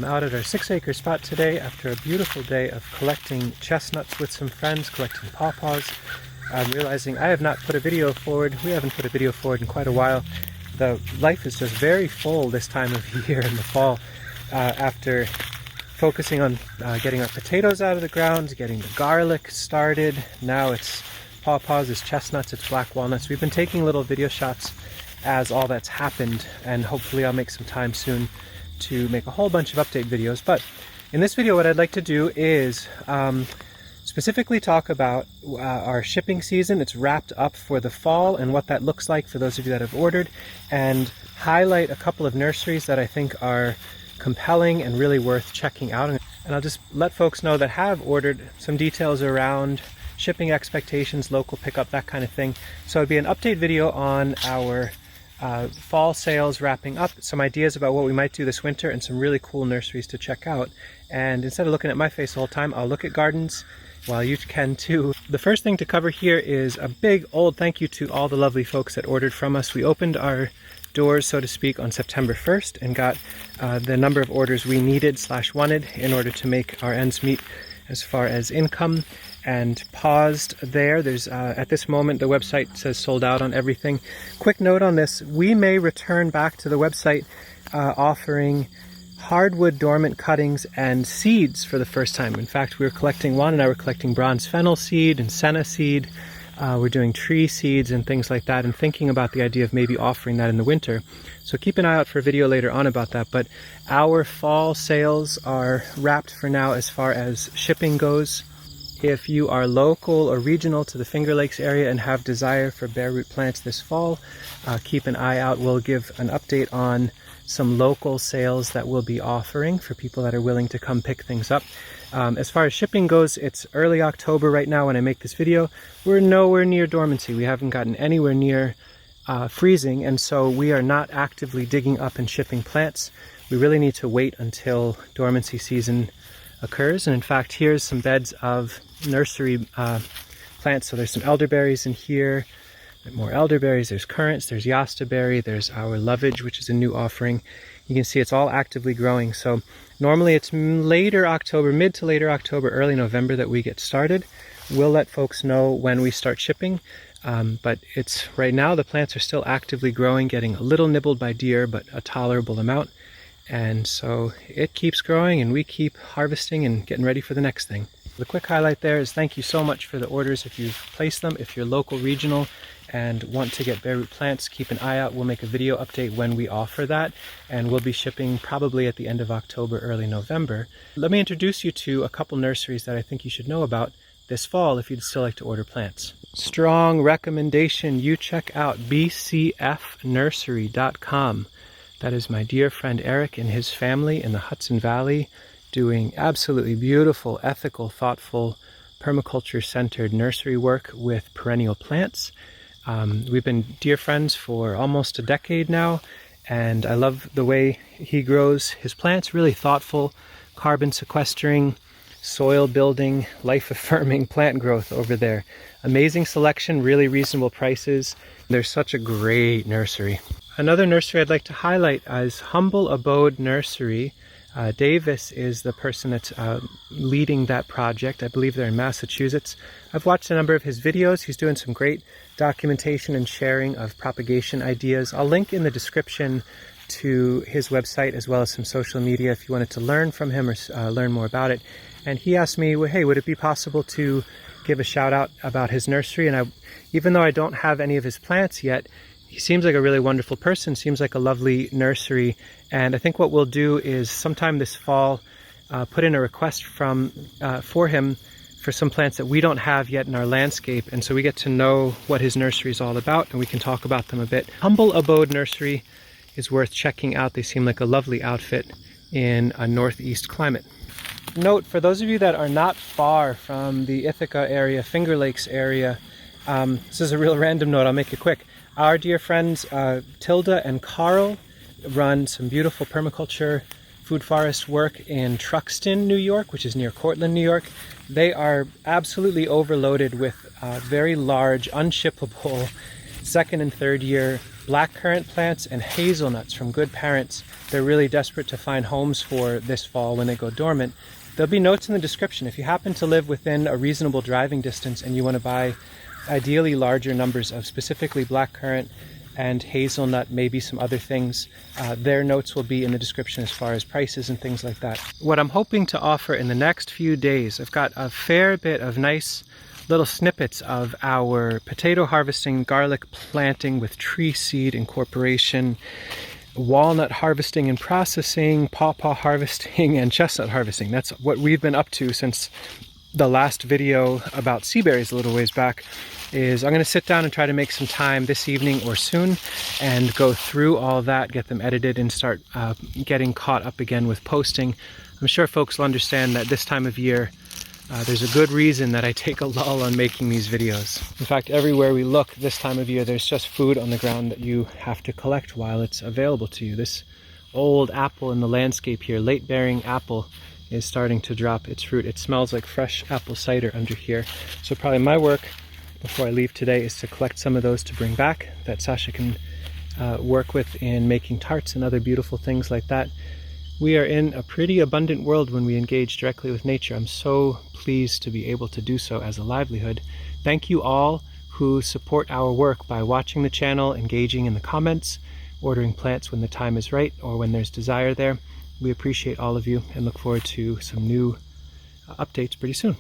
I'm out at our 6-acre spot today after a beautiful day of collecting chestnuts with some friends, collecting pawpaws. I'm realizing I have not put a video forward. We haven't put a video forward in quite a while. The life is just very full this time of year in the fall after focusing on getting our potatoes out of the ground, getting the garlic started. Now it's pawpaws, it's chestnuts, it's black walnuts. We've been taking little video shots as all that's happened, and hopefully I'll make some time soon to make a whole bunch of update videos. But in this video what I'd like to do is specifically talk about our shipping season. It's wrapped up for the fall and what that looks like for those of you that have ordered, and highlight a couple of nurseries that I think are compelling and really worth checking out. And I'll just let folks know that have ordered some details around shipping expectations, local pickup, that kind of thing. So it'd be an update video on our fall sales wrapping up, some ideas about what we might do this winter, and some really cool nurseries to check out. And instead of looking at my face the whole time, I'll look at gardens while you can too. The first thing to cover here is a big old thank you to all the lovely folks that ordered from us. We opened our doors, so to speak, on September 1st and got the number of orders we needed / wanted in order to make our ends meet as far as income, and paused there. There's at this moment the website says sold out on everything. Quick note on this, we may return back to the website offering hardwood dormant cuttings and seeds for the first time. In fact, Juan and I were collecting bronze fennel seed and senna seed. We're doing tree seeds and things like that, and thinking about the idea of maybe offering that in the winter. So keep an eye out for a video later on about that. But our fall sales are wrapped for now as far as shipping goes. If you are local or regional to the Finger Lakes area and have desire for bare root plants this fall, keep an eye out. We'll give an update on some local sales that we'll be offering for people that are willing to come pick things up. As far as shipping goes, it's early October right now when I make this video. We're nowhere near dormancy. We haven't gotten anywhere near freezing, and so we are not actively digging up and shipping plants. We really need to wait until dormancy season occurs. And in fact, here's some beds of nursery plants. So there's some elderberries in here, more elderberries, there's currants, there's yastaberry, there's our lovage, which is a new offering. You can see it's all actively growing. So normally it's later October, mid to later October, early November that we get started. We'll let folks know when we start shipping, but it's right now the plants are still actively growing, getting a little nibbled by deer, but a tolerable amount. And so it keeps growing and we keep harvesting and getting ready for the next thing. The quick highlight there is thank you so much for the orders if you've placed them. If you're local, regional, and want to get bare root plants, keep an eye out. We'll make a video update when we offer that, and we'll be shipping probably at the end of October, early November. Let me introduce you to a couple nurseries that I think you should know about this fall if you'd still like to order plants. Strong recommendation, you check out bcfnursery.com. That is my dear friend Erik and his family in the Hudson Valley, doing absolutely beautiful, ethical, thoughtful, permaculture-centered nursery work with perennial plants. We've been dear friends for almost a decade now, and I love the way he grows his plants. Really thoughtful, carbon sequestering, soil building, life-affirming plant growth over there. Amazing selection, really reasonable prices. They're such a great nursery. Another nursery I'd like to highlight is Humble Abode Nursery. Davis is the person that's leading that project. I believe they're in Massachusetts. I've watched a number of his videos. He's doing some great documentation and sharing of propagation ideas. I'll link in the description to his website as well as some social media if you wanted to learn from him or learn more about it. And he asked me, well, hey, would it be possible to give a shout out about his nursery? And even though I don't have any of his plants yet, he seems like a really wonderful person, seems like a lovely nursery, and I think what we'll do is sometime this fall put in a request for him for some plants that we don't have yet in our landscape, and so we get to know what his nursery is all about and we can talk about them a bit. Humble Abode Nursery is worth checking out. They seem like a lovely outfit in a northeast climate. Note, for those of you that are not far from the Ithaca area, Finger Lakes area, this is a real random note, I'll make it quick. Our dear friends Thilde and Karl run some beautiful permaculture food forest work in Truxton, New York, which is near Cortland, New York. They are absolutely overloaded with very large, unshippable second and third year black currant plants and hazelnuts from good parents. They're really desperate to find homes for this fall when they go dormant. There'll be notes in the description. If you happen to live within a reasonable driving distance and you want to buy ideally larger numbers of specifically black currant and hazelnut, maybe some other things, their notes will be in the description as far as prices and things like that. What I'm hoping to offer in the next few days, I've got a fair bit of nice little snippets of our potato harvesting, garlic planting with tree seed incorporation, walnut harvesting and processing, pawpaw harvesting, and chestnut harvesting. That's what we've been up to since the last video about sea berries a little ways back. Is I'm going to sit down and try to make some time this evening or soon and go through all that, get them edited, and start getting caught up again with posting. I'm sure folks will understand that this time of year there's a good reason that I take a lull on making these videos. In fact, everywhere we look this time of year, there's just food on the ground that you have to collect while it's available to you. This old apple in the landscape here, late bearing apple, is starting to drop its fruit. It smells like fresh apple cider under here. So probably my work before I leave today is to collect some of those to bring back that Sasha can work with in making tarts and other beautiful things like that. We are in a pretty abundant world when we engage directly with nature. I'm so pleased to be able to do so as a livelihood. Thank you all who support our work by watching the channel, engaging in the comments, ordering plants when the time is right or when there's desire there. We appreciate all of you and look forward to some new updates pretty soon.